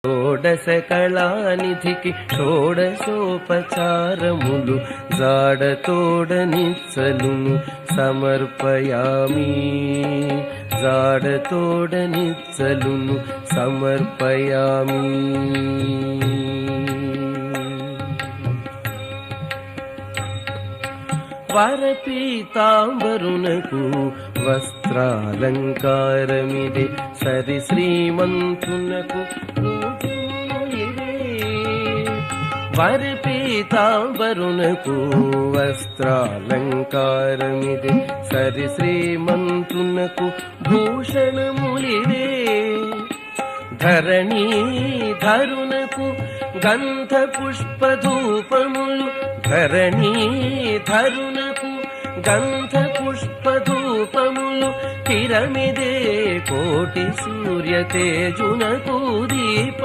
షోడశ కళానిధికి షోడశోపచారములు జాడతోడనిచ్చలును సమర్పయామి. జాడతోడనిచ్చలును సమర్పయామి. వరపీతాంబరునకు వస్త్రాలంకారమిదే సరి శ్రీమంతునకు వరపీతాంబరునకు వస్త్రాలంకారమిదే సరి శ్రీమంతునకు భూషణములివే. ధరణీధరునకు గంధ పుష్పధూపములు ధరణీధరునకు గంధ పుష్పధూపములు తిరమిదే కోటి సూర్య తేజునకు దీప